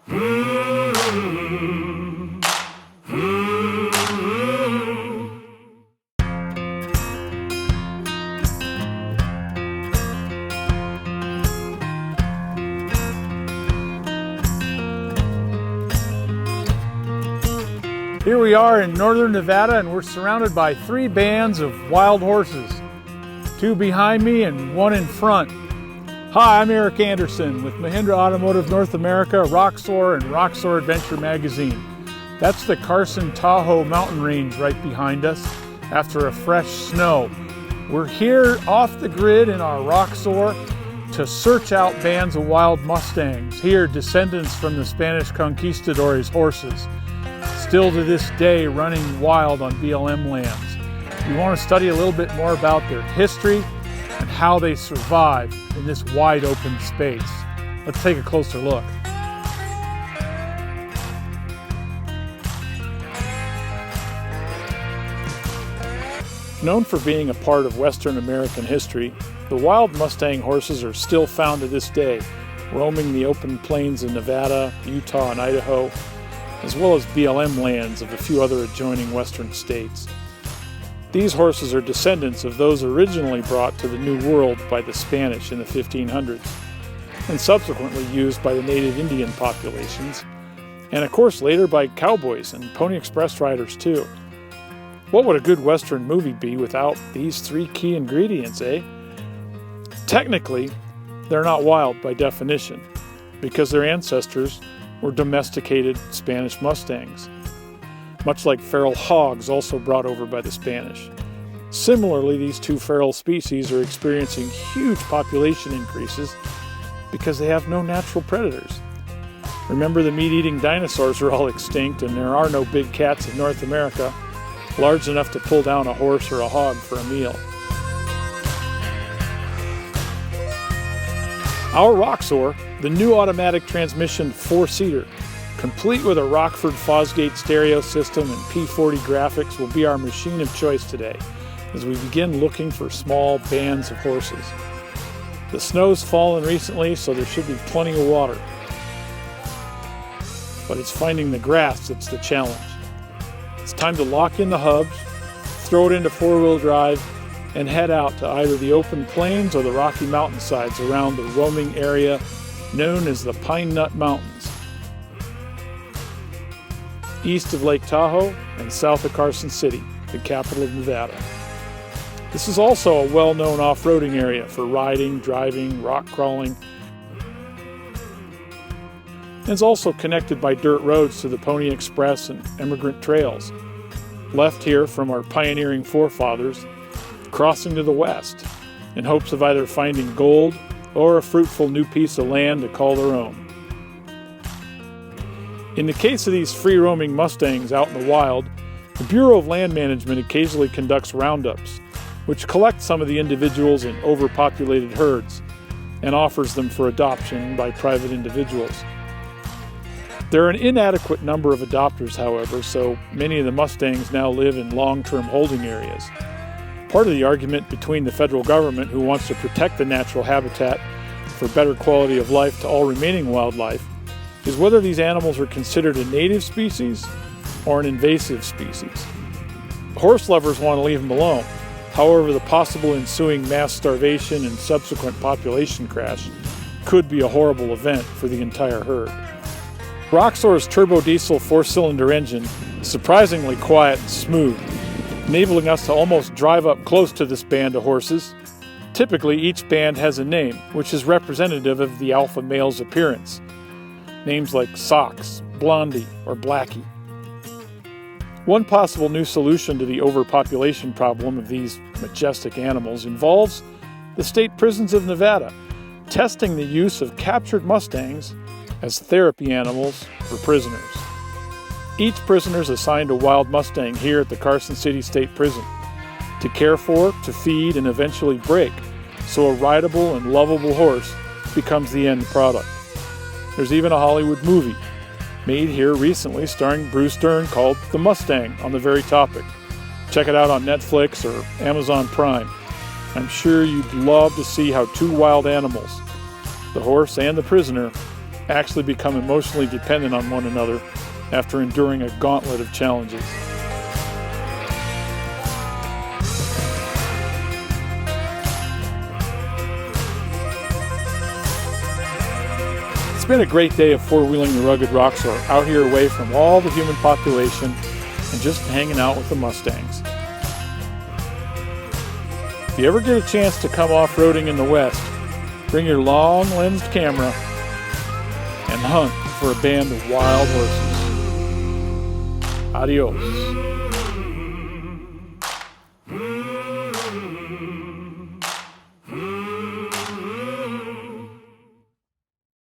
Here we are in northern Nevada, and we're surrounded by 3 bands of wild horses. 2 behind me and 1 in front. Hi, I'm Eric Anderson with Mahindra Automotive North America, Roxor, and Roxor Adventure Magazine. That's the Carson Tahoe mountain range right behind us after a fresh snow. We're here off the grid in our Roxor to search out bands of wild Mustangs, here descendants from the Spanish conquistadors' horses, still to this day running wild on BLM lands. We want to study a little bit more about their history and how they survive in this wide open space. Let's take a closer look. Known for being a part of Western American history, the wild Mustang horses are still found to this day, roaming the open plains of Nevada, Utah, and Idaho, as well as BLM lands of a few other adjoining western states. These horses are descendants of those originally brought to the New World by the Spanish in the 1500s, and subsequently used by the native Indian populations, and of course later by cowboys and Pony Express riders too. What would a good Western movie be without these 3 key ingredients, eh? Technically, they're not wild by definition, because their ancestors were domesticated Spanish Mustangs, much like feral hogs also brought over by the Spanish. Similarly, these 2 feral species are experiencing huge population increases because they have no natural predators. Remember, the meat-eating dinosaurs are all extinct, and there are no big cats in North America large enough to pull down a horse or a hog for a meal. Our Roxor, the new automatic transmission 4-seater, complete with a Rockford Fosgate stereo system and P40 graphics, will be our machine of choice today as we begin looking for small bands of horses. The snow's fallen recently, so there should be plenty of water. But it's finding the grass that's the challenge. It's time to lock in the hubs, throw it into 4-wheel drive, and head out to either the open plains or the rocky mountainsides around the roaming area known as the Pine Nut Mountains, east of Lake Tahoe and south of Carson City, the capital of Nevada. This is also a well-known off-roading area for riding, driving, rock crawling, and is also connected by dirt roads to the Pony Express and Emigrant Trails, left here from our pioneering forefathers, crossing to the west in hopes of either finding gold or a fruitful new piece of land to call their own. In the case of these free-roaming Mustangs out in the wild, the Bureau of Land Management occasionally conducts roundups, which collect some of the individuals in overpopulated herds and offers them for adoption by private individuals. There are an inadequate number of adopters, however, so many of the Mustangs now live in long-term holding areas. Part of the argument between the federal government, who wants to protect the natural habitat for better quality of life to all remaining wildlife, is whether these animals are considered a native species or an invasive species. Horse lovers want to leave them alone. However, the possible ensuing mass starvation and subsequent population crash could be a horrible event for the entire herd. Roxor's turbo diesel 4-cylinder engine is surprisingly quiet and smooth, enabling us to almost drive up close to this band of horses. Typically, each band has a name, which is representative of the alpha male's appearance. Names like Sox, Blondie, or Blackie. One possible new solution to the overpopulation problem of these majestic animals involves the state prisons of Nevada testing the use of captured Mustangs as therapy animals for prisoners. Each prisoner is assigned a wild Mustang here at the Carson City State Prison to care for, to feed, and eventually break, so a rideable and lovable horse becomes the end product. There's even a Hollywood movie made here recently starring Bruce Dern called The Mustang on the very topic. Check it out on Netflix or Amazon Prime. I'm sure you'd love to see how 2 wild animals, the horse and the prisoner, actually become emotionally dependent on one another after enduring a gauntlet of challenges. It's been a great day of four-wheeling the rugged Roxor out here away from all the human population and just hanging out with the Mustangs. If you ever get a chance to come off-roading in the West, bring your long-lensed camera and hunt for a band of wild horses. Adios.